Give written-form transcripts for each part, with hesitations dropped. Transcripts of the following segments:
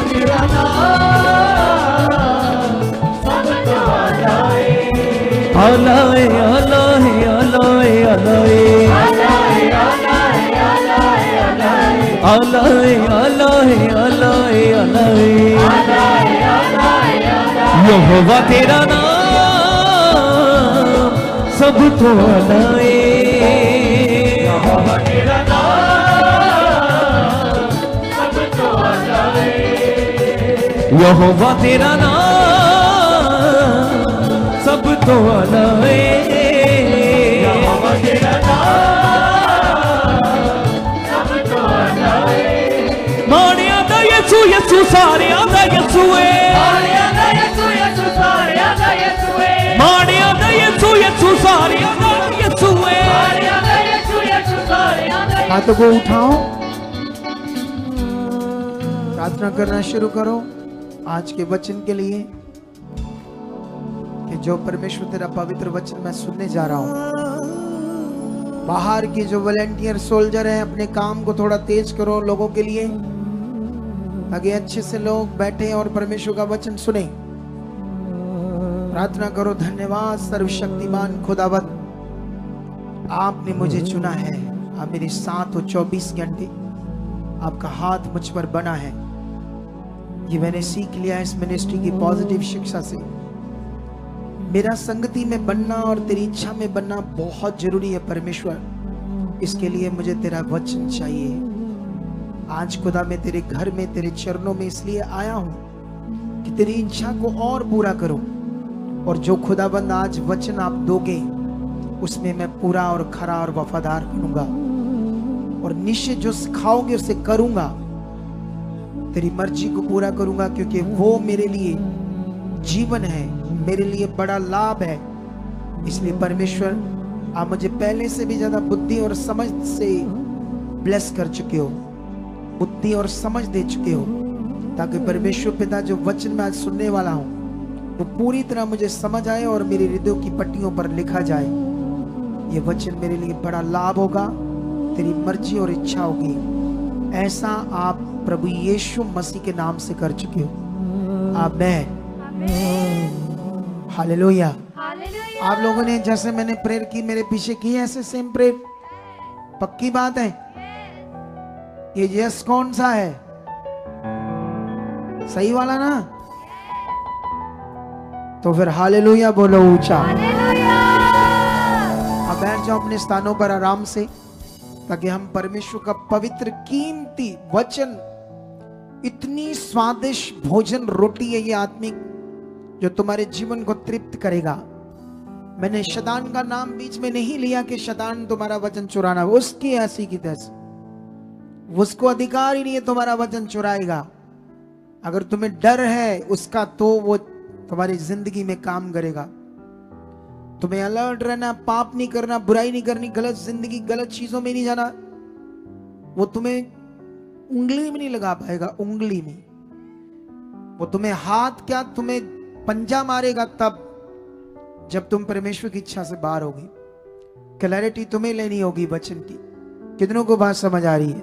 तेरा नाम सबको आलाए आलाए आलाए आलाए आलाए आलाए आलाए आलाए आलाए यहोवा तेरा नाम सबको आलाए यहोवा तेरा नाम सबको आलाए यहोवा तेरा नाम सबको आलाए यहोवा तेरा यीशु सारियां दा यीशु है माणिया दा यीशु यीशु सारियां दा यीशु है माणिया दा यीशु यीशु सारियां दा यीशु है माणिया दा यीशु यीशु सारियां दा हाथों को उठाओ, प्रार्थना करना शुरू करो आज के वचन के लिए कि जो परमेश्वर तेरा पवित्र वचन मैं सुनने जा रहा हूं। बाहर के जो वॉलंटियर सोल्जर हैं अपने काम को थोड़ा तेज करो लोगों के लिए, ताकि अच्छे से लोग बैठे और परमेश्वर का वचन सुने। प्रार्थना करो, धन्यवाद सर्वशक्तिमान खुदावंत, आपने मुझे चुना है। आप मेरे साथ हो 24 घंटे, आपका हाथ मुझ पर बना है। ये मैंने सीख लिया इस मिनिस्ट्री की पॉजिटिव शिक्षा से। मेरा संगति में बनना और तेरी इच्छा में बनना बहुत जरूरी है परमेश्वर। इसके लिए मुझे तेरा वचन चाहिए। आज खुदा मैं तेरे घर में तेरे चरणों में इसलिए आया हूं कि तेरी इच्छा को और पूरा करूं, और जो खुदाबंद आज वचन आप दोगे उसमें मैं पूरा और खरा और वफादार बनूंगा, और निश्चय जो सिखाओगे उसे करूंगा। तेरी मर्जी को पूरा करूंगा, क्योंकि वो मेरे लिए जीवन है, मेरे लिए बड़ा लाभ है। इसलिए परमेश्वर आप मुझे पहले से भी ज्यादा बुद्धि और समझ से ब्लेस कर चुके हो, बुद्धि और समझ दे चुके हो, ताकि परमेश्वर पिता जो वचन मैं आज सुनने वाला हूं वो पूरी तरह मुझे समझ आए और मेरे हृदय की पट्टियों पर लिखा जाए। ये वचन मेरे लिए बड़ा लाभ होगा, तेरी मर्जी और इच्छा होगी। ऐसा आप प्रभु यीशु मसीह के नाम से कर चुके हो। आमीन, हालेलुया। आप लोगों ने जैसे मैंने प्रेयर की मेरे पीछे की ऐसे सेम प्रेयर, पक्की बात है। ये यस कौन सा है? सही वाला ना? तो फिर हालेलुया बोलो ऊंचा। अब बैठ जाओ अपने स्थानों पर आराम से, ताकि हम परमेश्वर का पवित्र कीमती वचन, इतनी स्वादिष्ट भोजन रोटी है ये आत्मिक, जो तुम्हारे जीवन को तृप्त करेगा। मैंने शैतान का नाम बीच में नहीं लिया कि शैतान तुम्हारा वचन चुराना, उसकी ऐसी की तैसी, उसको अधिकार ही नहीं है तुम्हारा वचन चुराएगा। अगर तुम्हें डर है उसका, तो वो तुम्हारी जिंदगी में काम करेगा। तुम्हें अलर्ट रहना, पाप नहीं करना, बुराई नहीं करनी, गलत जिंदगी, गलत चीजों में नहीं जाना, वो तुम्हें उंगली में नहीं लगा पाएगा, उंगली में। वो तुम्हें हाथ क्या, तुम्हें पंजा मारेगा तब जब तुम परमेश्वर की इच्छा से बाहर होगी। क्लैरिटी तुम्हें लेनी होगी वचन की। कितनों को बात समझ आ रही है?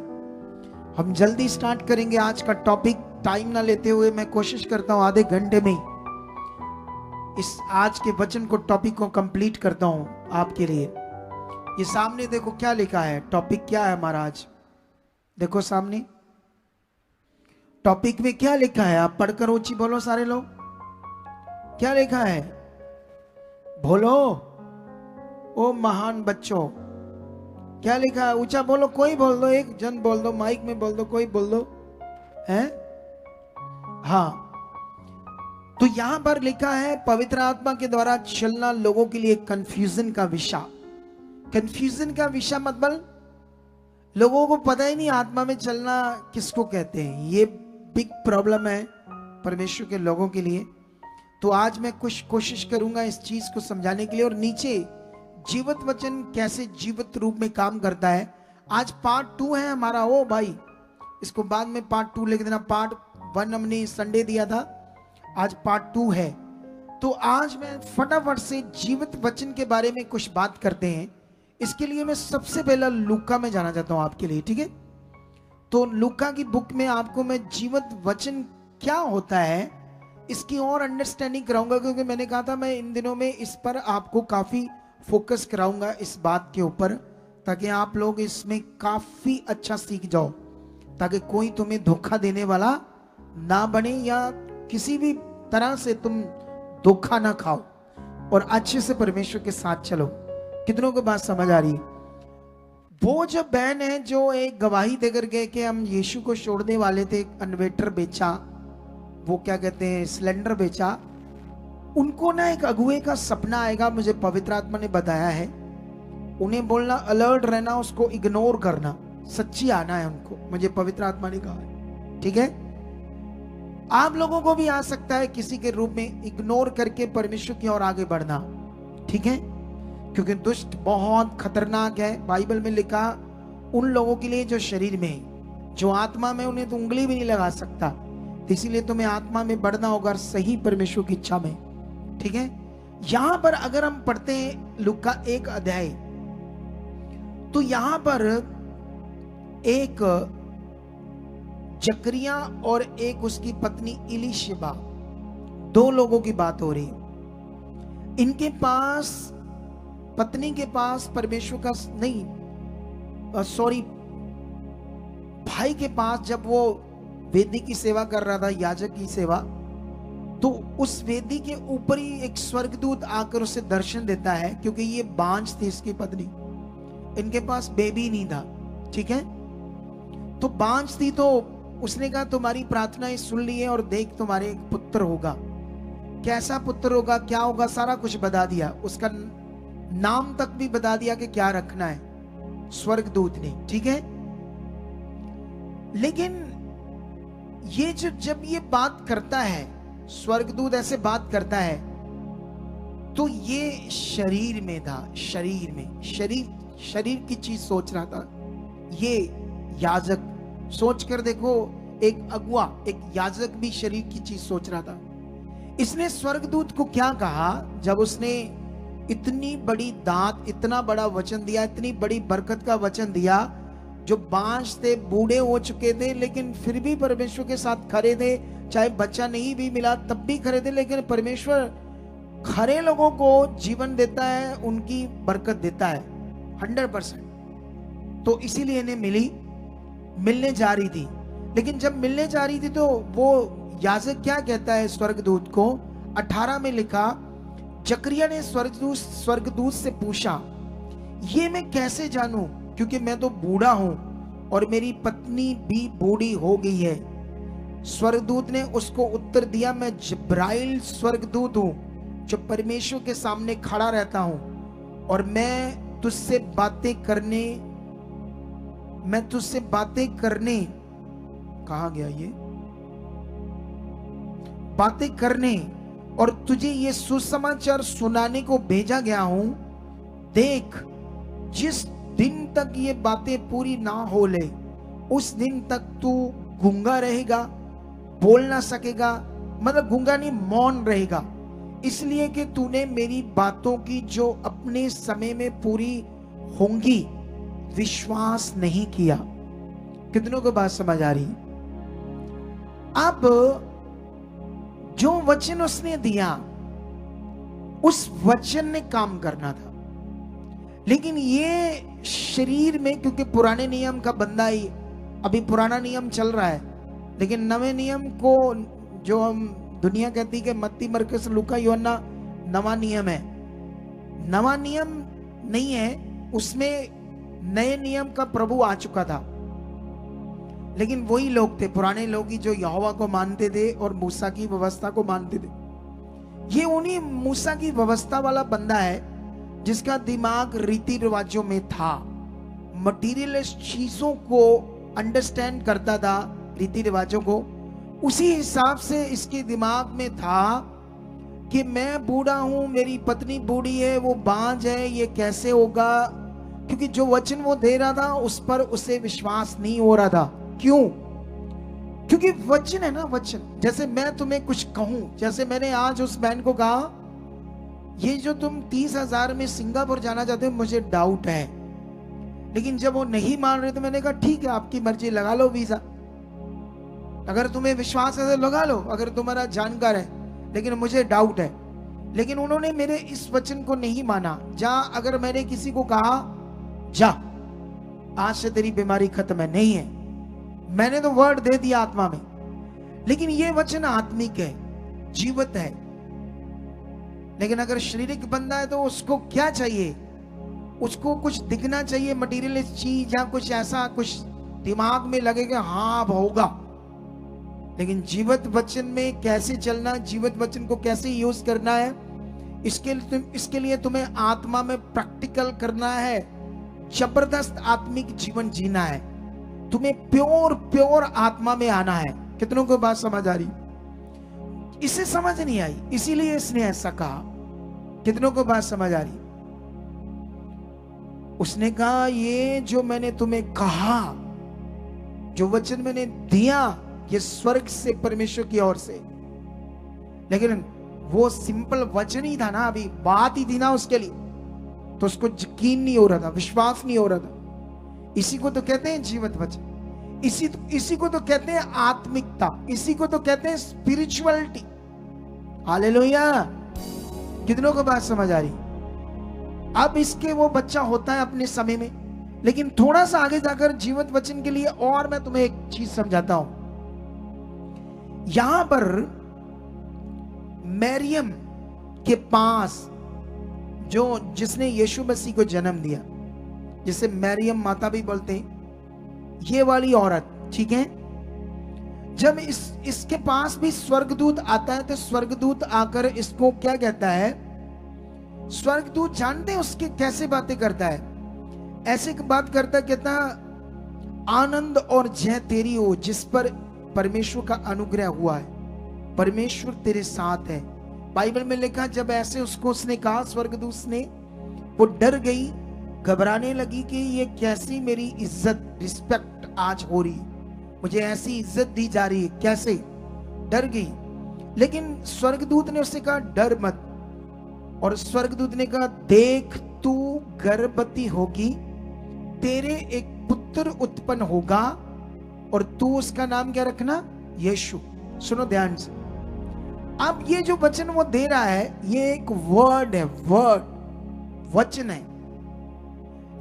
हम जल्दी स्टार्ट करेंगे आज का टॉपिक। टाइम ना लेते हुए मैं कोशिश करता हूं आधे घंटे में इस आज के वचन को, टॉपिक को कंप्लीट करता हूं आपके लिए। ये सामने देखो क्या लिखा है, टॉपिक क्या है हमारा आज। देखो सामने टॉपिक में क्या लिखा है, आप पढ़कर ऊंची बोलो सारे लोग। क्या लिखा है बोलो ओ महान बच्चों, क्या लिखा है? ऊंचा बोलो, कोई बोल दो, एक जन बोल दो, माइक में बोल दो, कोई बोल दो है। हाँ, तो यहां पर लिखा है पवित्र आत्मा के द्वारा चलना लोगों के लिए कंफ्यूजन का विषय। कंफ्यूजन का विषय मतलब लोगों को पता ही नहीं आत्मा में चलना किसको कहते हैं। ये बिग प्रॉब्लम है परमेश्वर के लोगों के लिए। तो आज मैं कुछ कोशिश करूंगा इस चीज को समझाने के लिए। और नीचे जीवित वचन कैसे जीवित रूप में काम करता है, आज पार्ट 2 है हमारा। ओ भाई, इसको बाद में पार्ट 2 लिख देना। पार्ट 1 हमने संडे दिया था, आज पार्ट 2 है। तो आज मैं फटाफट से जीवित वचन के बारे में कुछ बात करते हैं। इसके लिए मैं सबसे पहला लूका में जाना चाहता हूं आपके लिए, ठीक है? तो लूका की बुक में आपको मैं जीवित वचन क्या होता है इसकी और अंडरस्टैंडिंग कराऊंगा, क्योंकि मैंने कहा था मैं इन दिनों में इस पर आपको काफी फोकस कराऊंगा इस बात के ऊपर, ताकि आप लोग इसमें काफी अच्छा सीख जाओ, ताकि कोई तुम्हें धोखा देने वाला ना बने या किसी भी तरह से तुम धोखा ना खाओ और अच्छे से परमेश्वर के साथ चलो। कितनों को बात समझ आ रही है? वो जो बहन है जो एक गवाही देकर गए कि हम यीशु को छोड़ने वाले थे, इन्वर्टर बेचा, वो क्या कहते हैं सिलेंडर बेचा, उनको ना एक अगुए का सपना आएगा, मुझे पवित्र आत्मा ने बताया है। उन्हें बोलना अलर्ट रहना, उसको इग्नोर करना, सच्ची आना है उनको, मुझे पवित्र आत्मा ने कहा है। ठीक है, आप लोगों को भी आ सकता है किसी के रूप में इग्नोर करके परमेश्वर की ओर आगे बढ़ना। ठीक है, क्योंकि दुष्ट बहुत खतरनाक है। बाइबल में लिखा उन लोगों के लिए जो शरीर में, जो आत्मा में, उन्हें तो उंगली भी नहीं लगा सकता। तो इसीलिए तुम्हें आत्मा में बढ़ना होगा, सही परमेश्वर की इच्छा में। ठीक है, यहां पर अगर हम पढ़ते हैं लूका 1 अध्याय, तो यहां पर एक जकरिया और एक उसकी पत्नी इलीशिबा, 2 लोगों की बात हो रही। इनके पास, पत्नी के पास परमेश्वर का नहीं, सॉरी, भाई के पास जब वो वेदी की सेवा कर रहा था, याजक की सेवा, तो उस वेदी के ऊपर ही एक स्वर्गदूत आकर उसे दर्शन देता है, क्योंकि ये बांझ थी इसकी पत्नी, इनके पास बेबी नहीं था। ठीक है, तो बांझ थी, तो उसने कहा तुम्हारी प्रार्थनाएं सुन ली है और देख तुम्हारे एक पुत्र होगा। कैसा पुत्र होगा, क्या होगा, सारा कुछ बता दिया, उसका नाम तक भी बता दिया कि क्या रखना है स्वर्गदूत ने। ठीक है, लेकिन ये जब ये बात करता है, स्वर्गदूत ऐसे बात करता है, तो ये शरीर में था, शरीर में, शरीर की चीज सोच रहा था। ये याजक, सोच कर देखो, एक अगुआ, एक याजक भी शरीर की चीज सोच रहा था। इसने स्वर्गदूत को क्या कहा जब उसने इतनी बड़ी दात, इतना बड़ा वचन दिया, इतनी बड़ी बरकत का वचन दिया, जो बांझ थे, बूढ़े हो चुके थे, लेकिन फिर भी परमेश्वर के साथ खड़े थे, चाहे बच्चा नहीं भी मिला तब भी खड़े थे। लेकिन परमेश्वर खरे लोगों को जीवन देता है, उनकी बरकत देता है 100%। तो इसीलिए इन्हें मिलने जा रही थी। लेकिन जब मिलने जा रही थी तो वो याजक क्या कहता है स्वर्गदूत को, 18 में लिखा, जकरिया ने स्वर्गदूत से पूछा, ये मैं कैसे जानूं, क्योंकि मैं तो बूढ़ा हूं और मेरी पत्नी भी बूढ़ी हो गई है। स्वर्गदूत ने उसको उत्तर दिया, मैं जिब्राइल स्वर्गदूत हूं, जो परमेश्वर के सामने खड़ा रहता हूं, और मैं तुझसे बातें करने कहा गया, ये बातें करने और तुझे ये सुसमाचार सुनाने को भेजा गया हूं। देख, जिस दिन तक ये बातें पूरी ना हो ले, उस दिन तक तू गूंगा रहेगा, बोल ना सकेगा, मतलब गूंगा नहीं, मौन रहेगा, इसलिए कि तूने मेरी बातों की जो अपने समय में पूरी होंगी विश्वास नहीं किया। कितनों को बात समझ आ रही? अब जो वचन उसने दिया, उस वचन ने काम करना था। लेकिन ये शरीर में, क्योंकि पुराने नियम का बंदा ही, अभी पुराना नियम चल रहा है, लेकिन नवे नियम को जो हम दुनिया कहती है कि मत्ती, मरकुस, लूका, यूहन्ना नवा नियम है, नवा नियम नहीं है, उसमें नए नियम का प्रभु आ चुका था। लेकिन वही लोग थे, पुराने लोग ही, जो यहोवा को मानते थे और मूसा की व्यवस्था को मानते थे। ये उन्हीं मूसा की व्यवस्था वाला बंदा है जिसका दिमाग रीति रिवाजों में था, मटीरियलिस्ट चीजों को अंडरस्टैंड करता था, रीति रिवाजों को। उसी हिसाब से इसके दिमाग में था कि मैं बूढ़ा हूं, मेरी पत्नी बूढ़ी है, वो बांझ है, ये कैसे होगा, क्योंकि जो वचन वो दे रहा था उस पर उसे विश्वास नहीं हो रहा था। क्यों? क्योंकि वचन है ना, वचन। जैसे मैं तुम्हें कुछ कहूं, जैसे मैंने आज उस बहन को कहा, ये जो तुम 30,000 में सिंगापुर जाना चाहते हो, मुझे डाउट है। लेकिन जब वो नहीं मान रहे तो मैंने कहा ठीक है, आपकी मर्जी, लगा लो वीजा। अगर तुम्हें विश्वास है तो लगा लो, अगर तुम्हारा जानकार है, लेकिन मुझे डाउट है। लेकिन उन्होंने मेरे इस वचन को नहीं माना। अगर मैंने किसी को कहा जा आज से तेरी बीमारी खत्म है, नहीं है, मैंने तो वर्ड दे दिया आत्मा में, लेकिन ये वचन आत्मिक है, जीवित है। लेकिन अगर शारीरिक बंदा है तो उसको क्या चाहिए? उसको कुछ दिखना चाहिए, मटीरियल चीज या कुछ ऐसा, कुछ दिमाग में लगेगा हाँ अब होगा। लेकिन जीवित वचन में कैसे चलना, जीवित वचन को कैसे यूज करना है, इसके लिए तुम्हें आत्मा में प्रैक्टिकल करना है, जबरदस्त आत्मिक जीवन जीना है, तुम्हें प्योर आत्मा में आना है। कितनों को बात समझ आ रही? इसे समझ नहीं आई, इसीलिए इसने ऐसा कहा। कितनों को बात समझ आ रही? उसने कहा ये जो मैंने तुम्हें कहा, जो वचन मैंने दिया, ये स्वर्ग से, परमेश्वर की ओर से। लेकिन वो सिंपल वचन ही था ना, अभी बात ही थी ना उसके लिए, तो उसको यकीन नहीं हो रहा था, विश्वास नहीं हो रहा था। इसी को तो कहते हैं जीवित वचन, इसी को तो कहते हैं आत्मिकता, इसी को तो कहते हैं स्पिरिचुअलिटी। हालेलुया! कितनों को बात समझ आ रही? अब इसके वो बच्चा होता है अपने समय में, लेकिन थोड़ा सा आगे जाकर जीवित वचन के लिए और मैं तुम्हें एक चीज समझाता हूं। यहां पर मरियम के पास जिसने यीशु मसीह को जन्म दिया, जिसे मरियम माता भी बोलते हैं, ये वाली औरत, ठीक है, जब इसके पास भी स्वर्गदूत आता है तो स्वर्गदूत आकर इसको क्या कहता है? स्वर्गदूत जानते हैं उसके कैसे बातें करता है? ऐसे बात करता, कहता आनंद और जय तेरी हो जिस पर परमेश्वर का अनुग्रह हुआ है, परमेश्वर तेरे साथ है। बाइबल में लिखा जब ऐसे उसने कहा स्वर्गदूत ने, वो डर गई, घबराने लगी कि ये कैसी मेरी इज्जत, रिस्पेक्ट आज हो रही, मुझे ऐसी इज्जत दी जा रही है, कैसे? डर गई। लेकिन स्वर्गदूत ने उससे कहा डर मत, और स्वर्गदूत ने कहा देख तू गर्भवती होगी, तेरे एक पुत्र उत्पन्न होगा और तू उसका नाम क्या रखना? यीशु। सुनो ध्यान से, अब ये जो वचन वो दे रहा है ये एक वर्ड है, वचन है।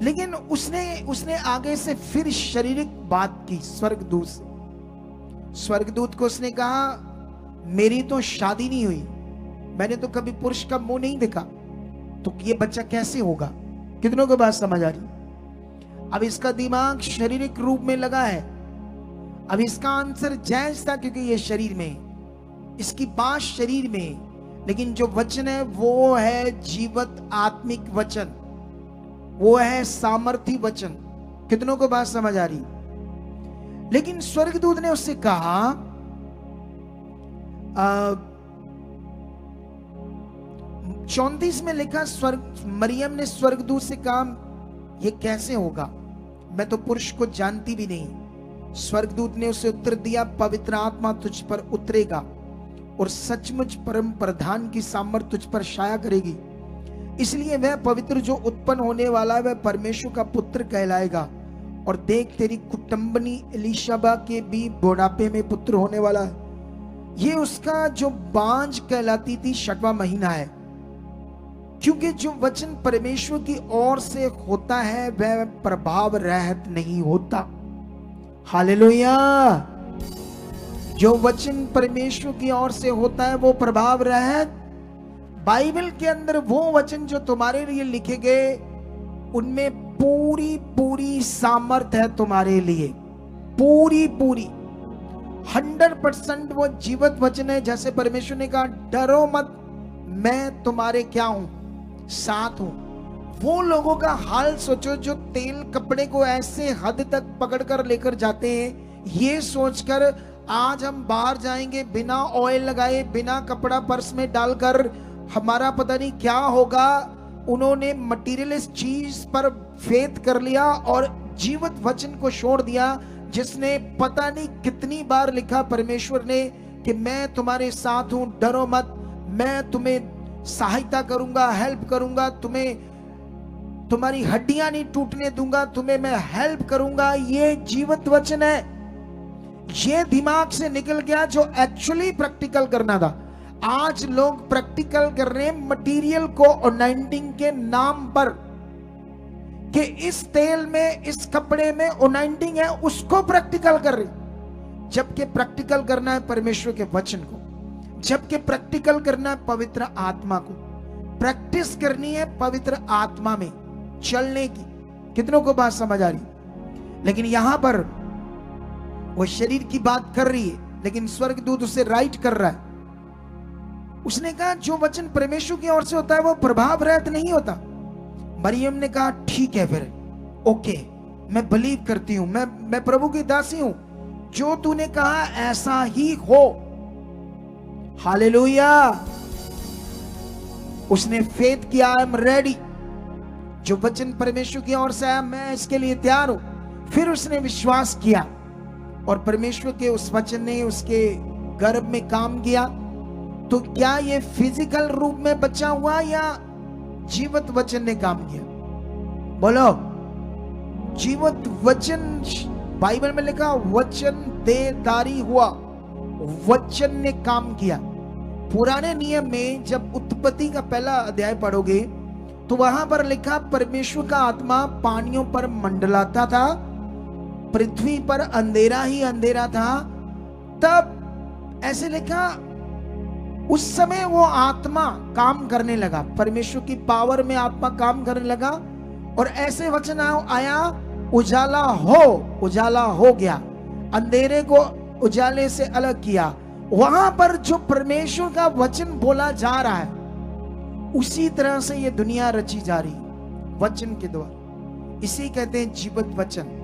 लेकिन उसने आगे से फिर शारीरिक बात की स्वर्गदूत से। स्वर्गदूत को उसने कहा मेरी तो शादी नहीं हुई, मैंने तो कभी पुरुष का मुंह नहीं देखा, तो ये बच्चा कैसे होगा? कितनों को बात समझ आ रही? अब इसका दिमाग शारीरिक रूप में लगा है। अब इसका आंसर जायज था क्योंकि ये शरीर में, इसकी बात शरीर में, लेकिन जो वचन है वो है जीवित आत्मिक वचन, वो है सामर्थी वचन। कितनों को बात समझ आ रही? लेकिन स्वर्गदूत ने उससे कहा 34 में लिखा, मरियम ने स्वर्गदूत से कहा ये कैसे होगा, मैं तो पुरुष को जानती भी नहीं। स्वर्गदूत ने उसे उत्तर दिया पवित्र आत्मा तुझ पर उतरेगा और सचमुच परम प्रधान की सामर्थ तुझ पर छाया करेगी, इसलिए वह पवित्र जो उत्पन्न होने वाला है वह परमेश्वर का पुत्र कहलाएगा। और देख तेरी कुटुंबनी एलिशबा के भी बुढ़ापे में पुत्र होने वाला है। ये उसका जो बांझ कहलाती थी 6वां महीना है, क्योंकि जो वचन परमेश्वर की ओर से होता है वह प्रभाव रहित नहीं होता। हालेलुया! जो वचन परमेश्वर की ओर से होता है वो प्रभाव रहित। बाइबल के अंदर वो वचन जो तुम्हारे लिए लिखे गए उनमें पूरी सामर्थ है तुम्हारे लिए, पूरी 100% वो जीवित वचन है। जैसे परमेश्वर ने कहा डरो मत, मैं तुम्हारे क्या हूं? साथ हूं। वो लोगों का हाल सोचो जो तेल कपड़े को ऐसे हद तक पकड़कर लेकर जाते हैं, ये सोचकर आज हम बाहर जाएंगे बिना ऑयल लगाए, बिना कपड़ा पर्स में डालकर, हमारा पता नहीं क्या होगा। उन्होंने मटीरियलिस्ट चीज पर फेथ कर लिया और जीवित वचन को छोड़ दिया, जिसने पता नहीं कितनी बार लिखा परमेश्वर ने कि मैं तुम्हारे साथ हूं, डरो मत, मैं तुम्हें सहायता करूंगा, हेल्प करूंगा, तुम्हारी हड्डियां नहीं टूटने दूंगा, तुम्हें मैं हेल्प करूंगा। ये जीवित वचन है, ये दिमाग से निकल गया जो एक्चुअली प्रैक्टिकल करना था। आज लोग प्रैक्टिकल कर रहे हैं मटेरियल को अनॉइंटिंग के नाम पर, कि इस तेल में, इस कपड़े में अनॉइंटिंग है, उसको प्रैक्टिकल कर रहे, जबकि प्रैक्टिकल करना है परमेश्वर के वचन को, जबकि प्रैक्टिकल करना है पवित्र आत्मा को, प्रैक्टिस करनी है पवित्र आत्मा में चलने की। कितनों को बात समझ आ रही? लेकिन यहां पर वो शरीर की बात कर रही है, लेकिन स्वर्गदूत उसे राइट कर रहा है। उसने कहा जो वचन परमेश्वर की ओर से होता है वो प्रभाव रहित नहीं होता। मरियम ने कहा ठीक है, फिर ओके, मैं बिलीव करती हूं, मैं प्रभु की दासी हूं, जो तूने कहा ऐसा ही हो। हालेलुया। उसने फेथ किया, आई एम रेडी, जो वचन परमेश्वर की ओर से आया मैं इसके लिए तैयार हूं। फिर उसने विश्वास किया और परमेश्वर के उस वचन ने उसके गर्भ में काम किया। तो क्या ये फिजिकल रूप में बचा हुआ या जीवित वचन ने काम किया? बोलो, जीवित वचन। बाइबल में लिखा वचन देहधारी हुआ, वचन ने काम किया। पुराने नियम में जब उत्पत्ति का पहला अध्याय पढ़ोगे तो वहां पर लिखा परमेश्वर का आत्मा पानियों पर मंडलाता था, पृथ्वी पर अंधेरा ही अंधेरा था। तब ऐसे लिखा उस समय वो आत्मा काम करने लगा, परमेश्वर की पावर में आत्मा काम करने लगा और ऐसे वचन आया उजाला हो, उजाला हो गया, अंधेरे को उजाले से अलग किया। वहां पर जो परमेश्वर का वचन बोला जा रहा है उसी तरह से ये दुनिया रची जा रही वचन के द्वारा। इसी कहते हैं जीवित वचन।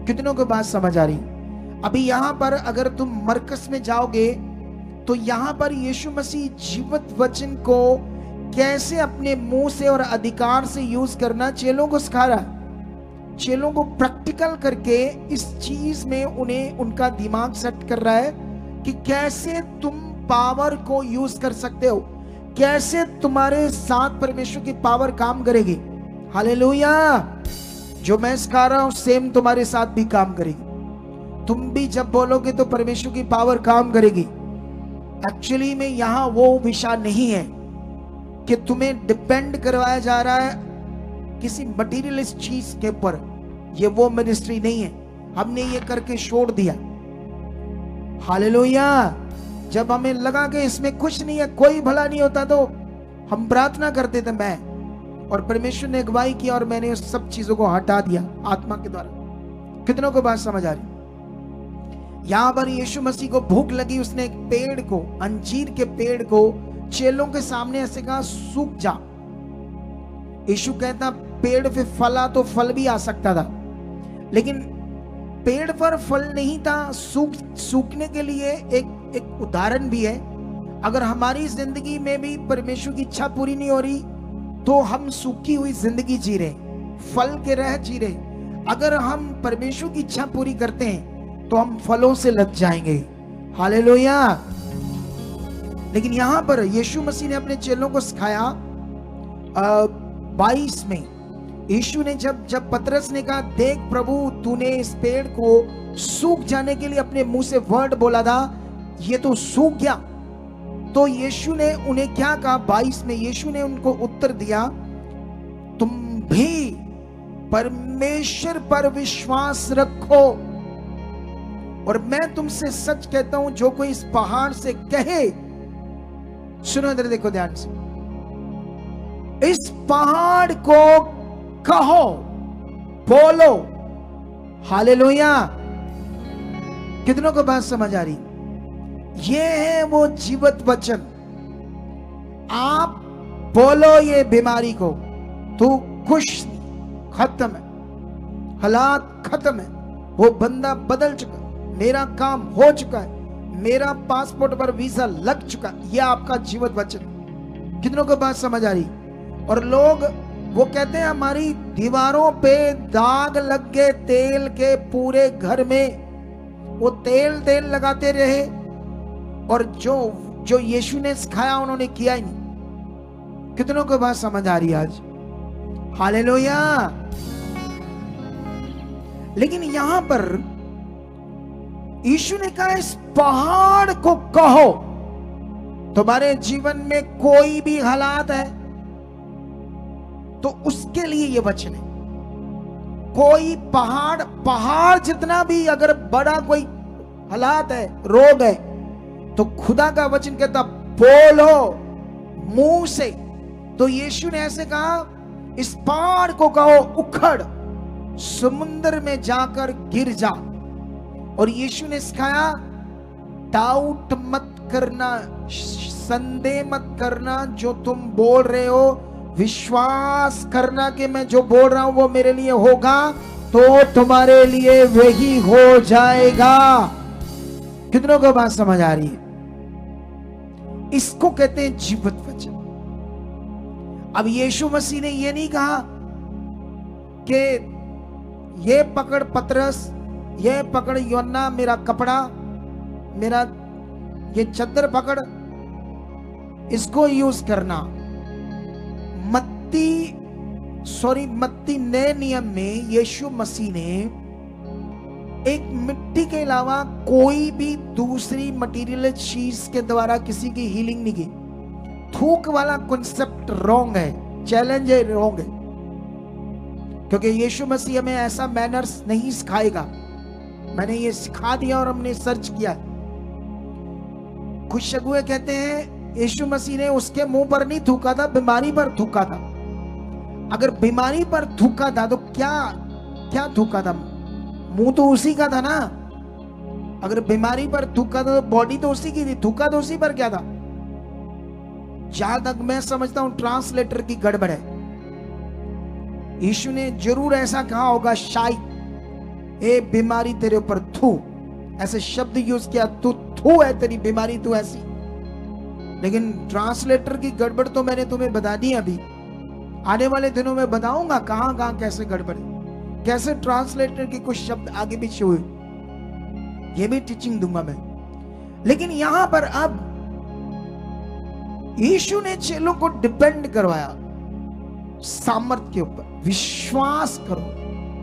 कितनों को बात समझ आ रही? अभी यहां पर अगर तुम मरकस में जाओगे तो यहां पर यीशु मसीह जीवित वचन को कैसे अपने मुंह से और अधिकार से यूज करना चेलों को सिखा रहा है। चेलों को प्रैक्टिकल करके इस चीज में उन्हें उनका दिमाग सेट कर रहा है कि कैसे तुम पावर को यूज कर सकते हो, कैसे तुम्हारे साथ परमेश्वर की पावर काम करेगी। हालेलुया। जो मैं सिखा रहा हूं सेम तुम्हारे साथ भी काम करेगी। तुम भी जब बोलोगे तो परमेश्वर की पावर काम करेगी। एक्चुअली में यहां वो विषय नहीं है कि तुम्हें डिपेंड करवाया जा रहा है किसी मटीरियलिस्ट चीज के ऊपर। ये वो मिनिस्ट्री नहीं है, हमने ये करके छोड़ दिया। हालेलुया। जब हमें लगा कि इसमें कुछ नहीं है, कोई भला नहीं होता, तो हम प्रार्थना करते थे, मैं और परमेश्वर ने अगुवाई किया और मैंने उस सब चीजों को हटा दिया आत्मा के द्वारा। कितनों को बात समझ आ रही? यहां पर यीशु मसीह को भूख लगी, उसने एक पेड़ को, अंजीर के पेड़ को चेलों के सामने ऐसे कहा सूख जा। यीशु कहता पेड़ पे फला तो फल भी आ सकता था, लेकिन पेड़ पर फल नहीं था। सूखने के लिए एक उदाहरण भी है। अगर हमारी जिंदगी में भी परमेश्वर की इच्छा पूरी नहीं हो रही तो हम सूखी हुई जिंदगी जी रहे, फल के रह जी रहे। अगर हम परमेश्वर की इच्छा पूरी करते हैं तो हम फलों से लग जाएंगे। हालेलुया। लेकिन यहां पर यीशु मसीह ने अपने चेलों को सिखाया 22 में। यीशु ने जब पतरस ने कहा देख प्रभु तूने इस पेड़ को सूख जाने के लिए अपने मुंह से वर्ड बोला था, ये तो सूख गया। तो यीशु ने उन्हें क्या कहा 22 में? यीशु ने उनको उत्तर दिया तुम भी परमेश्वर पर विश्वास रखो और मैं तुमसे सच कहता हूं जो कोई इस पहाड़ से कहे, सुनो इधर देखो ध्यान से, इस पहाड़ को कहो, बोलो। हालेलुया। कितनों को बात समझ आ रही? ये है वो जीवित वचन। आप बोलो ये बीमारी को, तू खुश, खत्म है, हालात खत्म है, वो बंदा बदल चुका, मेरा काम हो चुका है, मेरा पासपोर्ट पर वीजा लग चुका। यह आपका जीवित वचन। कितनों को बात समझ आ रही? और लोग वो कहते हैं हमारी दीवारों पे दाग लग गए तेल के, पूरे घर में वो तेल लगाते रहे और जो यीशु ने सिखाया उन्होंने किया ही नहीं। कितनों को बात समझ आ रही आज? हालेलुया। लेकिन यहां पर यीशु ने कहा इस पहाड़ को कहो। तुम्हारे जीवन में कोई भी हालात है तो उसके लिए ये वचन है। कोई पहाड़ जितना भी अगर बड़ा कोई हालात है, रोग है, तो खुदा का वचन कहता बोलो मुंह से। तो यीशु ने ऐसे कहा इस पहाड़ को कहो उखड़, समुद्र में जाकर गिर जा। और यीशु ने सिखाया डाउट मत करना, संदेह मत करना, जो तुम बोल रहे हो विश्वास करना कि मैं जो बोल रहा हूं वो मेरे लिए होगा तो तुम्हारे लिए वही हो जाएगा। कितनों को बात समझ आ रही है? इसको कहते हैं जीवित वचन। अब यीशु मसीह ने ये नहीं कहा कि ये पकड़ पतरस, ये पकड़ योन्ना, मेरा कपड़ा, मेरा ये चद्दर पकड़, इसको यूज करना। मत्ती नए नियम में यीशु मसीह ने एक मिट्टी के अलावा कोई भी दूसरी मटेरियल चीज के द्वारा किसी की हीलिंग नहीं की। थूक वाला कॉन्सेप्ट रॉन्ग है, चैलेंज है, रॉन्ग है, क्योंकि यीशु मसीह हमें ऐसा मैनर्स नहीं सिखाएगा। मैंने ये सिखा दिया और हमने सर्च किया। कुछ अगुए कहते हैं यीशु मसीह ने उसके मुंह पर नहीं थूका था, बीमारी पर थूका था। अगर बीमारी पर थूका था तो क्या थूका था? मुंह तो उसी का था ना। अगर बीमारी पर थूका था तो बॉडी तो उसी की थी, थूका तो उसी पर क्या था? जहां तक मैं समझता हूं ट्रांसलेटर की गड़बड़ है। यीशु ने जरूर ऐसा कहा होगा शायद, ए बीमारी तेरे ऊपर थू, ऐसे शब्द यूज किया, तू थू है, तेरी बीमारी तू ऐसी। लेकिन ट्रांसलेटर की गड़बड़ तो मैंने तुम्हें बता दी। अभी आने वाले दिनों में बताऊंगा कहां कहां कैसे गड़बड़, कैसे ट्रांसलेटर के कुछ शब्द आगे पीछे हुए, ये भी टीचिंग दूंगा मैं। लेकिन यहां पर अब यीशु ने चेलों को डिपेंड करवाया सामर्थ के ऊपर। विश्वास करो,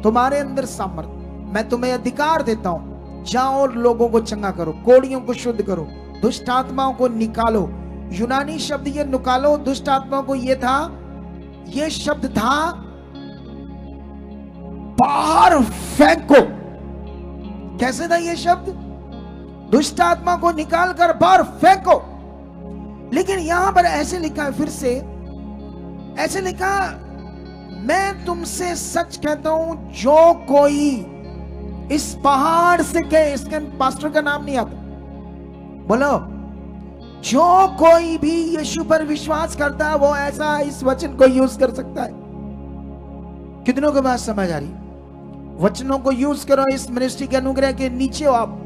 तुम्हारे अंदर सामर्थ, मैं तुम्हें अधिकार देता हूं, जाओ और लोगों को चंगा करो, कोड़ियों को शुद्ध करो, दुष्ट आत्माओं को निकालो। यूनानी शब्द ये निकालो दुष्ट आत्माओं को, ये शब्द था बाहर फेंको। कैसे था ये शब्द? दुष्ट आत्मा को निकाल कर बाहर फेंको। लेकिन यहां पर ऐसे लिखा है, फिर से ऐसे लिखा, मैं तुमसे सच कहता हूं जो कोई इस पहाड़ से कहे, इसके पास्टर का नाम नहीं आता, बोलो, जो कोई भी यीशु पर विश्वास करता है वो ऐसा इस वचन को यूज कर सकता है। कितनों को बात समझ आ रही? वचनों को यूज करो, इस मिनिस्ट्री के अनुग्रह के नीचे हो आप।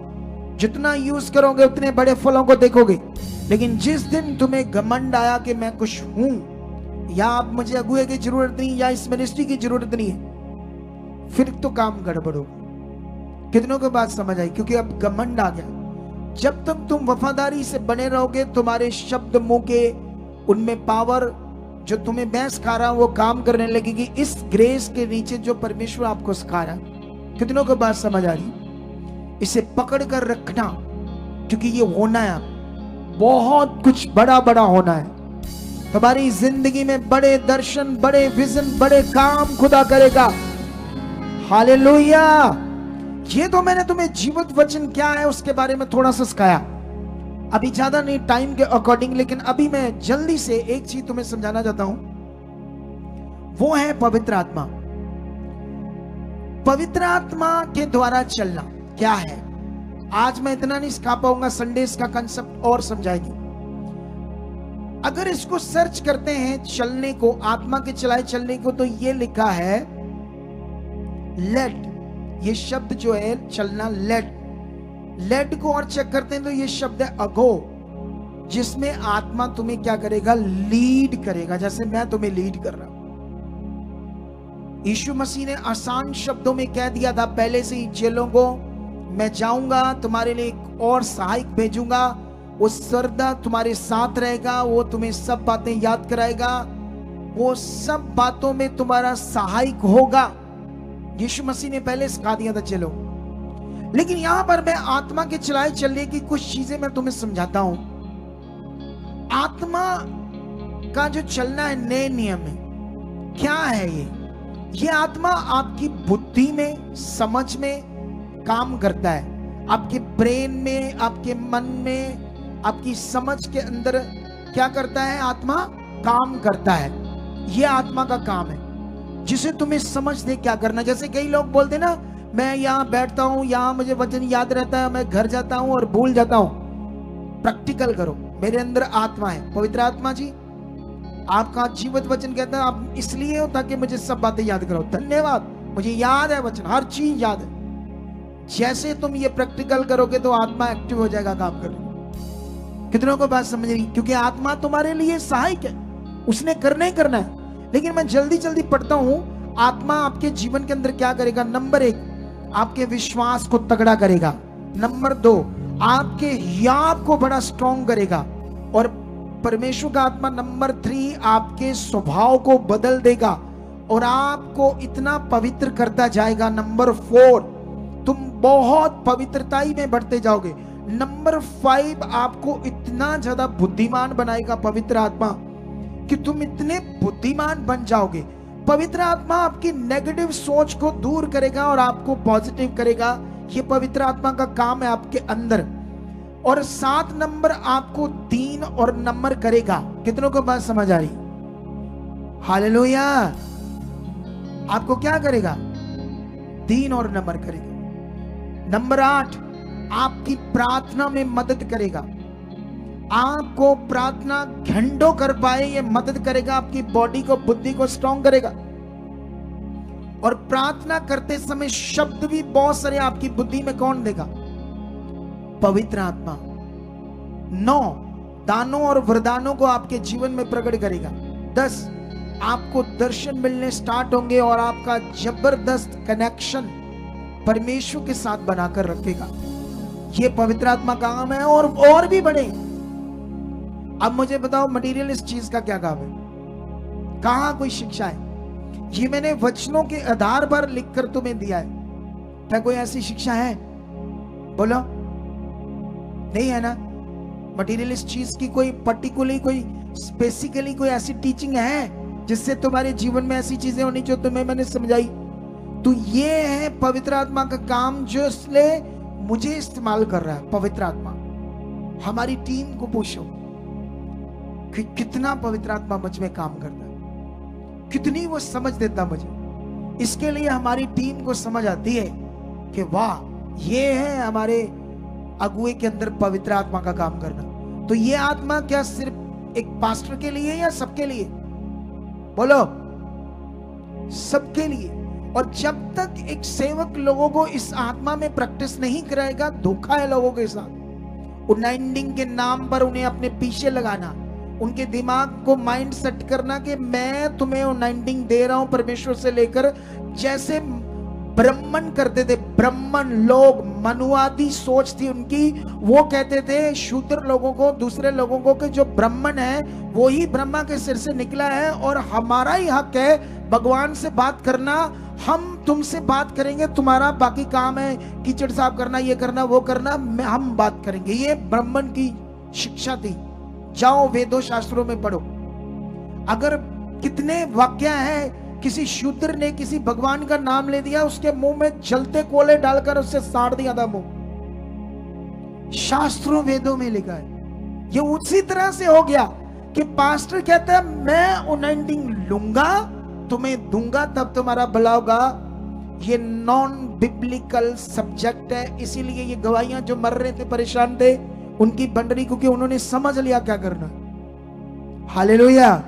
जितना यूज करोगे उतने बड़े फलों को देखोगे। लेकिन जिस दिन तुम्हें घमंड आया कि मैं कुछ हूं, या आप मुझे अगुए की जरूरत नहीं, या इस मिनिस्ट्री की जरूरत नहीं है, फिर तो काम गड़बड़ होगा। कितनों को बात समझ आई? क्योंकि अब घमंड आ गया। जब तक तुम वफादारी से बने रहोगे, तुम्हारे शब्द मुंह के, उनमें पावर जो तुम्हें मैं सिखा रहा हूं वो काम करने लगेगी, इस ग्रेस के नीचे जो परमेश्वर आपको सिखा रहा है। कितनों को बात समझ आ रही? इसे पकड़ कर रखना, क्योंकि ये होना है, बहुत कुछ बड़ा बड़ा होना है। तुम्हारी जिंदगी में बड़े दर्शन, बड़े विजन, बड़े काम खुदा करेगा। हालेलुया। ये तो मैंने तुम्हें जीवित वचन क्या है उसके बारे में थोड़ा सा सिखाया। अभी ज्यादा नहीं टाइम के अकॉर्डिंग, लेकिन अभी मैं जल्दी से एक चीज तुम्हें समझाना चाहता हूं, वो है पवित्र आत्मा। पवित्र आत्मा के द्वारा चलना क्या है, आज मैं इतना नहीं सिखा पाऊंगा, संडे इसका कंसेप्ट और समझाएगी। अगर इसको सर्च करते हैं चलने को, आत्मा के चलाए चलने को, तो ये लिखा है लेड। ये शब्द जो है चलना, लेड को और चेक करते हैं तो ये शब्द है अगो, जिसमें आत्मा तुम्हें क्या करेगा? लीड करेगा, जैसे मैं तुम्हें लीड कर रहा हूं। यीशु मसीह ने आसान शब्दों में कह दिया था पहले से ही चेलों को, मैं जाऊंगा, तुम्हारे लिए एक और सहायक भेजूंगा, वो सरदा तुम्हारे साथ रहेगा, वो तुम्हें सब बातें याद कराएगा, वो सब बातों में तुम्हारा सहायक होगा। यीशु मसीह ने पहले सिखा दिया था चलो। लेकिन यहां पर मैं आत्मा के चलाए चलने की कुछ चीजें मैं तुम्हें समझाता हूं। आत्मा का जो चलना है नए नियम में क्या है ये आत्मा आपकी बुद्धि में, समझ में काम करता है। आपके ब्रेन में, आपके मन में, आपकी समझ के अंदर क्या करता है? आत्मा काम करता है। ये आत्मा का काम है जिसे तुम्हें समझ दे क्या करना। जैसे कई लोग बोलते ना, मैं यहाँ बैठता हूँ, यहाँ मुझे वचन याद रहता है, मैं घर जाता हूँ और भूल जाता हूँ। प्रैक्टिकल करो। मेरे अंदर आत्मा है, पवित्र आत्मा जी आपका जीवित वचन कहता है आप इसलिए हो ताकि मुझे सब बातें याद करो। धन्यवाद, मुझे याद है वचन, हर चीज याद है। जैसे तुम ये प्रैक्टिकल करोगे तो आत्मा एक्टिव हो जाएगा काम करने। कितनों को बात समझ रही? क्योंकि आत्मा तुम्हारे लिए सहायक है, उसने करना ही करना है। लेकिन मैं जल्दी जल्दी पढ़ता हूं। आत्मा आपके जीवन के अंदर क्या करेगा? नंबर 1, आपके विश्वास को तगड़ा करेगा। नंबर 2, आपके याद को बड़ा स्ट्रॉन्ग करेगा। और परमेश्वर का आत्मा नंबर 3, आपके स्वभाव को बदल देगा और आपको इतना पवित्र करता जाएगा। नंबर 4, तुम बहुत पवित्रताई में बढ़ते जाओगे। नंबर 5, आपको इतना ज्यादा बुद्धिमान बनाएगा पवित्र आत्मा कि तुम इतने बुद्धिमान बन जाओगे। पवित्र आत्मा आपकी नेगेटिव सोच को दूर करेगा और आपको पॉजिटिव करेगा। ये पवित्र आत्मा का काम है आपके अंदर। और 7 नंबर आपको 3 और नंबर करेगा। कितनों को बात समझ आ रही? हालेलुया। आपको क्या करेगा? 3 और नंबर करेगा। नंबर 8, आपकी प्रार्थना में मदद करेगा। आपको प्रार्थना घंटों कर पाए ये मदद करेगा। आपकी बॉडी को, बुद्धि को स्ट्रॉन्ग करेगा। और प्रार्थना करते समय शब्द भी बहुत सारे आपकी बुद्धि में कौन देगा? पवित्र आत्मा। 9, दानों और वरदानों को आपके जीवन में प्रकट करेगा। 10, आपको दर्शन मिलने स्टार्ट होंगे और आपका जबरदस्त कनेक्शन परमेश्वर के साथ बनाकर रखेगा। ये पवित्र आत्मा का काम है और भी बड़े। अब मुझे बताओ मटेरियल इस चीज का क्या काम है? कहां कोई शिक्षा है? ये मैंने वचनों के आधार पर लिखकर तुम्हें दिया है। क्या कोई ऐसी शिक्षा है? बोलो, नहीं है ना? मटेरियलिस्ट चीज की कोई पर्टिकुलरली, कोई स्पेसिकली कोई ऐसी टीचिंग है जिससे तुम्हारे जीवन में ऐसी चीजें होनी जो तुम्हें मैंने समझाई? तो ये है पवित्र आत्मा का काम जो इसलिए मुझे इस्तेमाल कर रहा है। पवित्र आत्मा, हमारी टीम को पूछो कि कितना पवित्र आत्मा मुझ में काम करता है, कितनी वो समझ देता मुझे। इसके लिए हमारी टीम को समझ आती है कि वाह, ये है हमारे अगुए के अंदर पवित्र आत्मा का काम करना। तो ये आत्मा क्या सिर्फ एक पास्टर के लिए या सबके लिए? बोलो, सबके लिए। और जब तक एक सेवक लोगों को इस आत्मा में प्रैक्टिस नहीं कराएगा, धोखा है लोगों के साथ। अनाइंटिंग के नाम पर उन्हें अपने पीछे लगाना, उनके दिमाग को माइंड सेट करना कि मैं तुम्हें अनाइंटिंग दे रहा हूं परमेश्वर से लेकर। जैसे ब्राह्मण करते थे, ब्राह्मण लोग, मनुवादी सोच थी उनकी। वो कहते थे शूद्र लोगों को, दूसरे लोगों को, कि जो ब्राह्मण है वो ही ब्रह्मा के सिर से निकला है और हमारा ही हक है भगवान से बात करना। हम तुमसे बात करेंगे, तुम्हारा बाकी काम है कीचड़ साफ करना, ये करना, वो करना, हम बात करेंगे। ये ब्राह्मण की शिक्षा थी। जाओ वेदों शास्त्रों में पढ़ो। अगर कितने वाक्य है, किसी शूद्र ने किसी भगवान का नाम ले दिया, उसके मुंह में जलते कोले डालकर उससे साड़ दिया था मुंह। शास्त्रों वेदों में लिखा है। ये उसी तरह से हो गया कि पास्टर कहता है मैं अनाइंटिंग लूंगा, तुम्हें दूंगा, तब तुम्हारा भला होगा। ये नॉन बिब्लिकल सब्जेक्ट है। इसीलिए ये गवाहियां जो मर रहे थे, परेशान थे, उनकी बन रही, क्योंकि उन्होंने समझ लिया क्या करना। हालेलुया।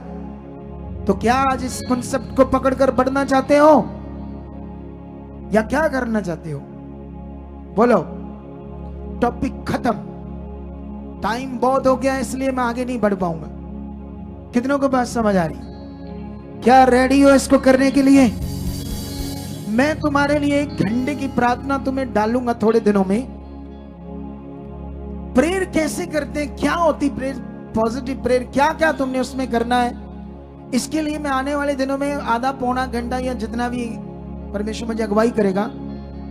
तो क्या आज इस कॉन्सेप्ट को पकड़कर बढ़ना चाहते हो या क्या करना चाहते हो? बोलो। टॉपिक खत्म। टाइम बहुत हो गया, इसलिए मैं आगे नहीं बढ़ पाऊंगा। कितनों को बात समझ आ रही? क्या रेडी हो इसको करने के लिए? मैं तुम्हारे लिए 1 घंटे की प्रार्थना तुम्हें डालूंगा थोड़े दिनों में। प्रेयर कैसे करते हैं, क्या होती प्रेयर, पॉजिटिव प्रेयर, क्या क्या तुमने उसमें करना है, इसके लिए मैं आने वाले दिनों में आधा पौना घंटा या जितना भी परमेश्वर मुझे अगुवाई करेगा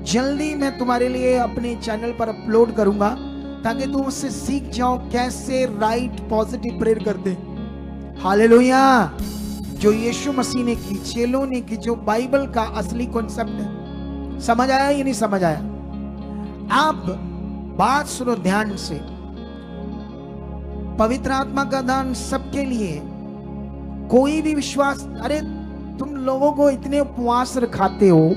जल्दी मैं तुम्हारे लिए अपने चैनल पर अपलोड करूंगा, ताकि तुम उससे सीख जाओ कैसे राइट पॉजिटिव प्रेयर करते। हालेलुया। जो यीशु मसीह ने की, चेलों ने की, जो बाइबल का असली कॉन्सेप्ट है। समझ आया या नहीं समझ आया? आप बात सुनो ध्यान से। पवित्र आत्मा का दान सबके लिए। कोई भी विश्वास, अरे तुम लोगों को इतने उपवास रखाते हो,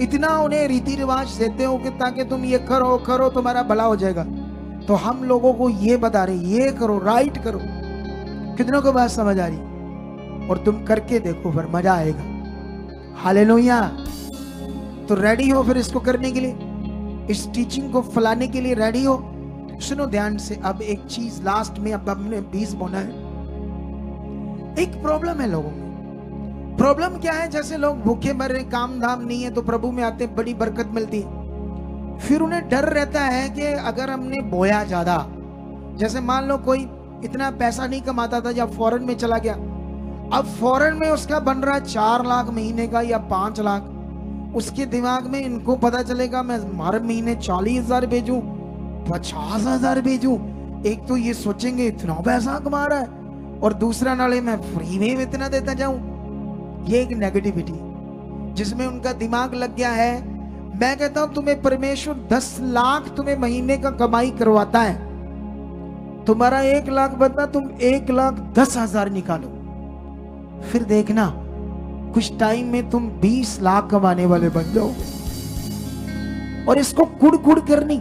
इतना उन्हें रीति रिवाज देते हो कि ताकि तुम ये करो करो तुम्हारा भला हो जाएगा। तो हम लोगों को ये बता रहे, ये करो, राइट करो। कितनों को बात समझ आ रही? और तुम करके देखो, फिर मजा आएगा। हालेलुया। तो रेडी हो फिर इसको करने के लिए, इस टीचिंग को फैलाने के लिए रेडी हो? सुनो ध्यान से। अब एक चीज लास्ट में, अब हमने 20 बोना है। एक प्रॉब्लम है लोगों में। प्रॉब्लम क्या है? जैसे लोग भूखे मर रहे, काम धाम नहीं है, तो प्रभु में आते, बड़ी बरकत मिलती है। फिर उन्हें डर रहता है कि अगर हमने बोया ज्यादा, जैसे मान लो कोई इतना पैसा नहीं कमाता था, जब फॉरेन में चला गया, अब फॉरेन में उसका बन रहा 4 लाख महीने का या 5 लाख। उसके दिमाग में इनको पता चलेगा मैं हर महीने 40,000 भेजूं, 50,000 भेजूं। एक तो ये सोचेंगे इतना पैसा कमा रहा है, और दूसरा नाले मैं फ्री में इतना देता जाऊं। ये एक नेगेटिविटी जिसमें उनका दिमाग लग गया है। मैं कहता हूं तुम्हें परमेश्वर 10 लाख तुम्हें महीने का कमाई करवाता है, तुम्हारा 1 लाख बनता, तुम 1,10,000 निकालो, फिर देखना कुछ टाइम में तुम 20 लाख कमाने वाले बन जाओगे। और इसको कुड़ करनी,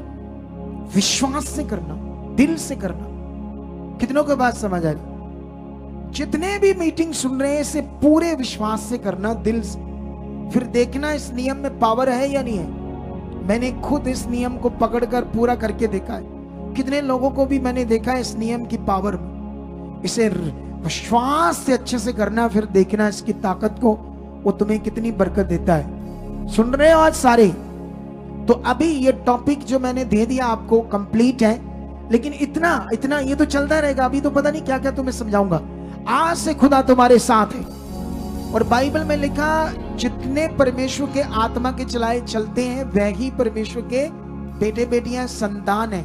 विश्वास से करना, दिल से करना। कितनों को बात समझ आ रही? जितने भी मीटिंग सुन रहे हैं, इसे पूरे विश्वास से करना, दिल से। फिर देखना इस नियम में पावर है या नहीं है। मैंने खुद इस नियम को पकड़कर पूरा करके देखा है। कितने लोगों को भी मैंने देखा है इस नियम की पावर में। इसे विश्वास से अच्छे से करना, फिर देखना इसकी ताकत को, वो तुम्हें कितनी बरकत देता है। सुन रहे हो आज सारे? तो अभी ये टॉपिक जो मैंने दे दिया आपको कंप्लीट है, लेकिन इतना ये तो चलता रहेगा। अभी तो पता नहीं क्या क्या तुम्हें समझाऊंगा। आज से खुदा तुम्हारे साथ है। और बाइबल में लिखा, जितने परमेश्वर के आत्मा के चलाए चलते हैं, वह ही परमेश्वर के बेटे बेटियां, संतान है।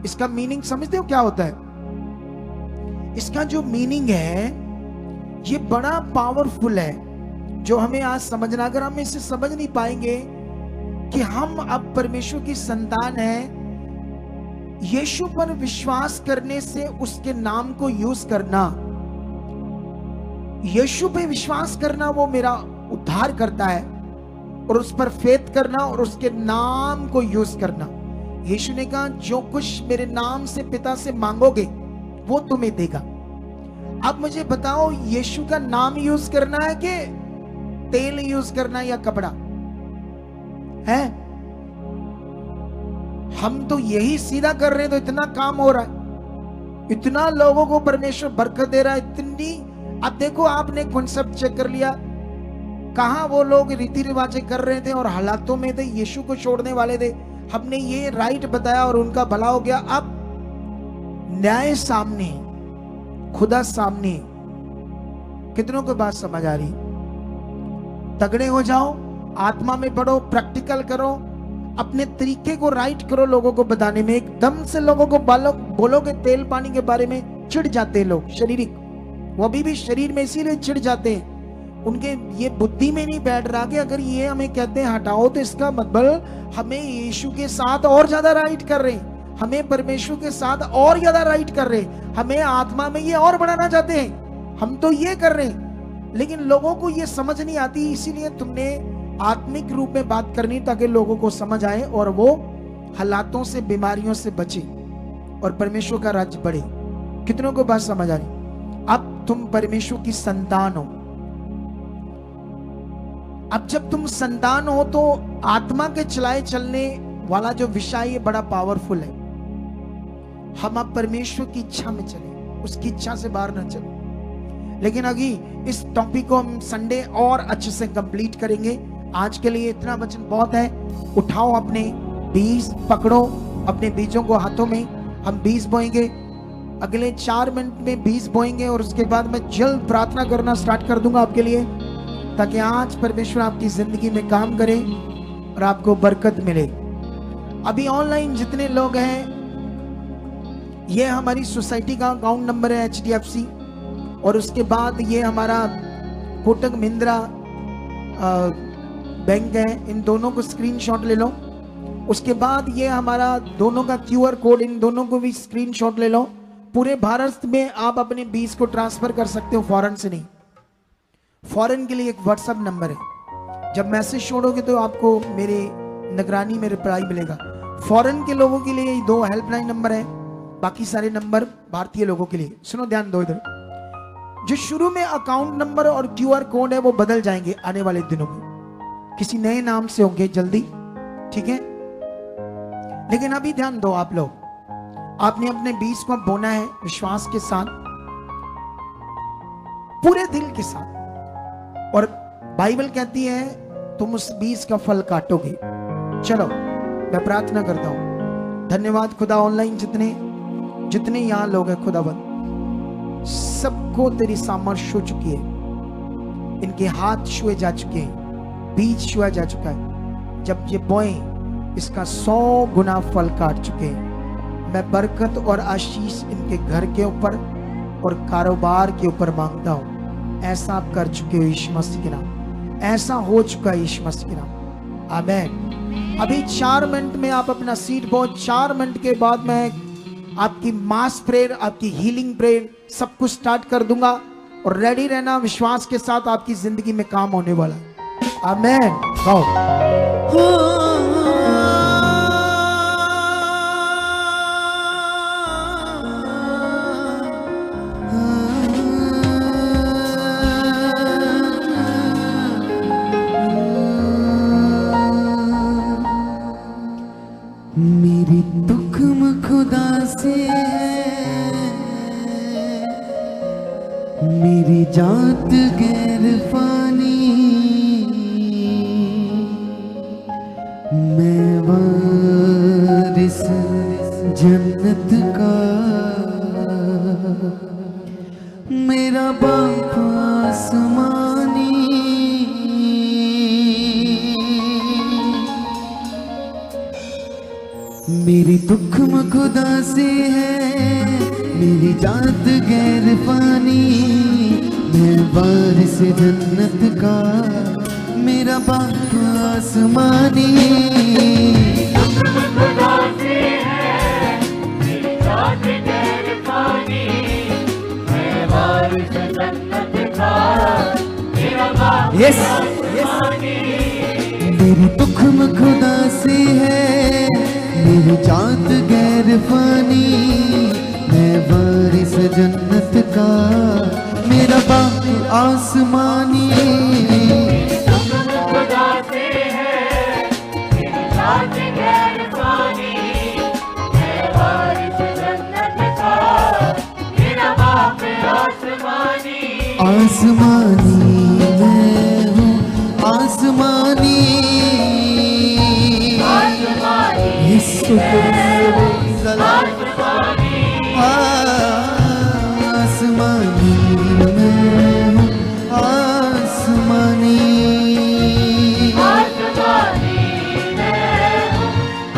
इसका मीनिंग समझते हो क्या होता है? इसका जो मीनिंग है ये बड़ा पावरफुल है, जो हमें आज समझना। अगर हम इसे समझ नहीं पाएंगे कि हम अब परमेश्वर की संतान हैं, यीशु पर विश्वास करने से उसके नाम को यूज करना, यीशु पे विश्वास करना, वो मेरा उद्धार करता है, और उस पर फेथ करना और उसके नाम को यूज करना। यीशु ने कहा, जो कुछ मेरे नाम से पिता से मांगोगे वो तुम्हें देगा। अब मुझे बताओ, यीशु का नाम यूज करना है कि तेल यूज करना या कपड़ा है? हम तो यही सीधा कर रहे हैं, तो इतना काम हो रहा है, इतना लोगों को परमेश्वर बरकत दे रहा है, इतनी। अब देखो, आपने कॉन्सेप्ट चेक कर लिया, कहां वो लोग रीति रिवाजें कर रहे थे और हालातों में थे, यीशु को छोड़ने वाले थे। हमने ये राइट बताया और उनका भला हो गया। अब न्याय सामने, खुदा सामने। कितनों को बात समझ आ रही? तगड़े हो जाओ, आत्मा में बढ़ो, प्रैक्टिकल करो, अपने तरीके को राइट करो। लोगों को बताने में एकदम से लोगों को बोलोगे तेल पानी के बारे में, चिढ़ जाते हैं लोग। शारीरिक, वो अभी भी शरीर में इसीलिए चिढ़ जाते हैं। उनके ये बुद्धि में नहीं बैठ रहा कि अगर ये हमें कहते हैं हटाओ, तो इसका मतलब हमें यीशु के साथ और ज्यादा राइट कर रहे हैं, हमें परमेश्वर के साथ और ज्यादा राइट कर रहे हैं, हमें आत्मा में ये और बढ़ाना चाहते हैं। हम तो ये कर रहे हैं, लेकिन लोगों को ये समझ नहीं आती। इसीलिए तुमने आत्मिक रूप में बात करनी, ताकि लोगों को समझ आए और वो हालातों से, बीमारियों से बचे और परमेश्वर का राज्य बढ़े। कितनों को बात समझ आ रही? अब तुम परमेश्वर की संतान हो। अब जब तुम संतान हो, तो आत्मा के चलाए चलने वाला जो विषय है बड़ा पावरफुल है। हम अब परमेश्वर की इच्छा में चले, उसकी इच्छा से बाहर ना चले। लेकिन अभी इस टॉपिक को हम संडे और अच्छे से कंप्लीट करेंगे। आज के लिए इतना वचन बहुत है। उठाओ अपने बीज, पकड़ो अपने बीजों को हाथों में। हम बीज बोएंगे, अगले 4 मिनट में बीज बोएंगे, और उसके बाद मैं जल्द प्रार्थना करना स्टार्ट कर दूंगा आपके लिए, ताकि आज परमेश्वर आपकी जिंदगी में काम करे। और आपको बरकत मिले। अभी ऑनलाइन जितने लोग हैं, ये हमारी सोसाइटी का अकाउंट नंबर है HDFC, और उसके बाद ये हमारा कोटक महिंद्रा बैंक है। इन दोनों को स्क्रीनशॉट ले लो। उसके बाद ये हमारा दोनों का QR कोड, इन दोनों को भी स्क्रीनशॉट ले लो। पूरे भारत में आप अपने 20 को ट्रांसफर कर सकते हो, फॉरेन से नहीं। फॉरेन के लिए एक व्हाट्सएप नंबर है, जब मैसेज छोड़ोगे तो आपको मेरे निगरानी में रिप्लाई मिलेगा। फॉरेन के लोगों के लिए 2 हेल्पलाइन नंबर है, बाकी सारे नंबर भारतीय लोगों के लिए। सुनो, ध्यान दो इधर। जो शुरू में अकाउंट नंबर और QR कोड है वो बदल जाएंगे आने वाले दिनों में, किसी नए नाम से होंगे जल्दी, ठीक है। लेकिन अभी ध्यान दो आप लोग, आपने अपने 20 को बोना है विश्वास के साथ, पूरे दिल के साथ। और बाइबल कहती है तुम उस 20 का फल काटोगे। चलो मैं प्रार्थना करता हूं। धन्यवाद खुदा, ऑनलाइन जितने यहां लोग हैं खुदाबंद, सबको तेरी सामर्थ छू चुकी है, इनके हाथ छुए जा चुके हैं, बीज छुआ जा चुका है। जब ये बोए इसका 100 गुना फल काट चुके हैं। मैं बरकत और आशीष इनके घर के ऊपर और कारोबार के ऊपर मांगता हूं। ऐसा आप कर चुके हो यीशु मसीह के नाम, ऐसा हो चुका है यीशु मसीह के नाम। आमीन। अभी 4 मिनट में आप अपना सीट पहुंच, 4 मिनट के बाद मैं आपकी मास प्रेयर, आपकी हीलिंग प्रेयर सब कुछ स्टार्ट कर दूंगा। और रेडी रहना, विश्वास के साथ आपकी जिंदगी में काम होने वाला है। आमीन। मेरी दुखम खुदा से है, मेरी जात गैर फानी, मैं वारिस जन्नत का, मेरा बाप आसमानी। मेरी दुखम खुदा से है, मेरी जात गैर फानी, मैं वारिस जन्नत का, मेरा बाप आसमानी। दुखम खुदा से है, मेरी जात गैर फानी, मैं वारिस जन्नत का, मेरा बाप आसमानी। मेरी दुखम खुदा से है, मेरी जात गैर फानी, मैं वारिस जन्नत का, मेरा बाप आसमानी। दुखम खुदा से है, मेरी जात गैर फानी, मैं वारिस जन्नत का, मेरा बाप आसमानी। आसमानी मैं हूँ, आसमानी, यीशु आसमानी मैं हूँ,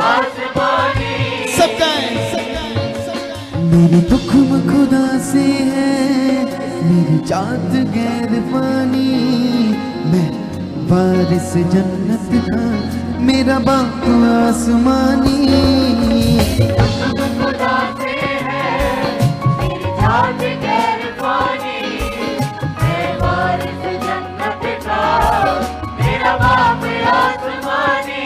आसमानी, सबका मेरी दुखम खुदा से है, मेरी जात गैर फानी, मैं वारिस जन्नत का, मेरा बाप आसमानी। दुखम खुदा से है, मेरी जात गैर फानी, मैं वारिस जन्नत का, मेरा बाप आसमानी।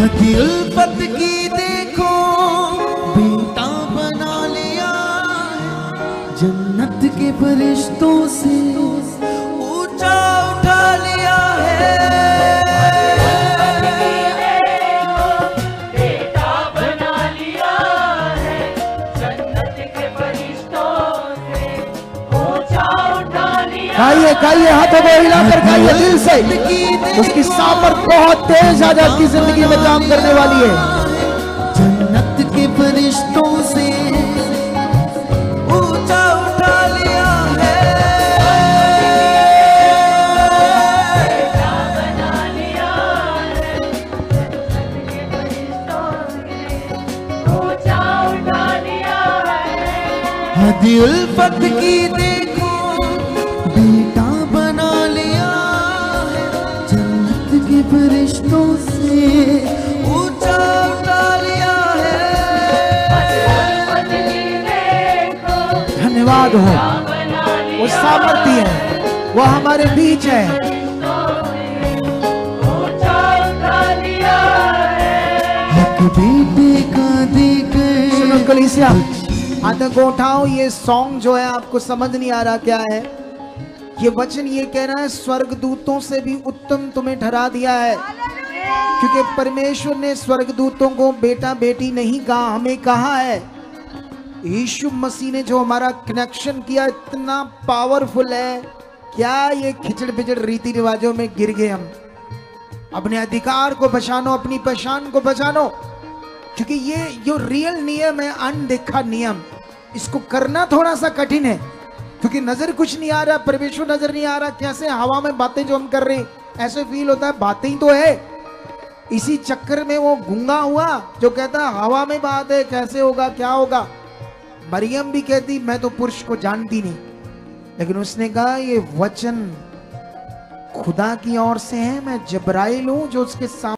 हदी उल्फत की देखो बेटा बना लिया है, जन्नत के फरिश्तों से ऊंचा उठा लिया है। बेटा बना लिया है, जन्नत के फरिश्तों से ऊंचा उठा लिया। गाइए गाइए, हाथों को हिलाकर गाइए दिल से। उसकी सामर्थ बहुत तेज आज आपकी जिंदगी में काम करने वाली है। जन्नत के फरिश्तों से ऊंचा उठा लिया है। बेटा बना लिया है, जन्नत के फरिश्तों से ऊंचा उठा लिया है। हदी उल्फत की देखो बेटा बना लिया है, जन्नत के फरिश्तों से ऊंचा उठा लिया है। धन्यवाद हो, वो सामर्थ्य है, वो हमारे बीच है। हक बेटे का देकर सुनो कलीसिया, हाथों को उठाओ। ये सॉन्ग जो है आपको समझ नहीं आ रहा क्या है। ये वचन ये कह रहा है स्वर्गदूतों से भी उत्तम तुम्हें ठहरा दिया है, क्योंकि परमेश्वर ने स्वर्गदूतों को बेटा बेटी नहीं कहा, हमें कहा है। यीशु मसीह ने जो हमारा कनेक्शन किया इतना पावरफुल है। क्या ये खिचड़ पिचड़ रीति रिवाजों में गिर गए हम? अपने अधिकार को पहचानो, अपनी पहचान को पहचानो, क्योंकि ये जो रियल नियम है, अनदेखा नियम, इसको करना थोड़ा सा कठिन है, क्योंकि नजर कुछ नहीं आ रहा, परमेश्वर नजर नहीं आ रहा। कैसे हवा में बातें जो हम कर रहे हैं, ऐसे फील होता है बातें ही तो है। इसी चक्कर में वो गूंगा हुआ जो कहता है हवा में बात है, कैसे होगा, क्या होगा। मरियम भी कहती मैं तो पुरुष को जानती नहीं, लेकिन उसने कहा ये वचन खुदा की ओर से है, मैं जबराइल हूं जो उसके सामने